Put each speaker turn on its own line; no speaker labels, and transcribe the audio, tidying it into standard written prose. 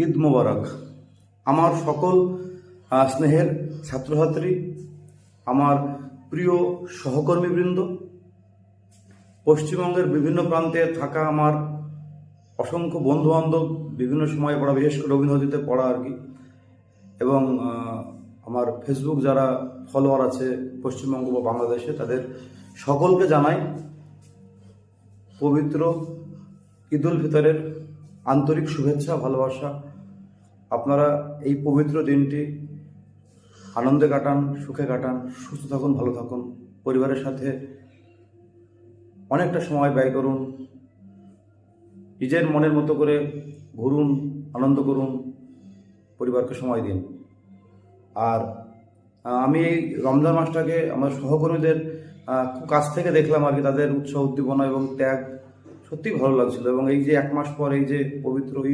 ঈদ মোবারক। আমার সকল স্নেহের ছাত্রছাত্রী, আমার প্রিয় সহকর্মীবৃন্দ, পশ্চিমবঙ্গের বিভিন্ন প্রান্তে থাকা আমার অসংখ্য বন্ধুবান্ধব, বিভিন্ন সময় পড়া, বিশেষ করে রবীন্দ্রজিতে পড়া আর কি, এবং আমার ফেসবুক যারা ফলোয়ার আছে পশ্চিমবঙ্গ বা বাংলাদেশে, তাদের সকলকে জানাই পবিত্র ঈদ উল ফিতরের আন্তরিক শুভেচ্ছা, ভালোবাসা। আপনারা এই পবিত্র দিনটি আনন্দে কাটান, সুখে কাটান, সুস্থ থাকুন, ভালো থাকুন, পরিবারের সাথে অনেকটা সময় ব্যয় করুন, নিজের মনের মতো করে ঘুরুন, আনন্দ করুন, পরিবারকে সময় দিন। আর আমি এই রমজান মাসটাকে আমার সহকর্মীদের খুব কাছ থেকে দেখলাম আর কি, তাদের উৎসাহ উদ্দীপনা এবং ত্যাগ সত্যিই ভালো লাগছিল। এবং এই যে এক মাস পর এই যে পবিত্র ঈদ,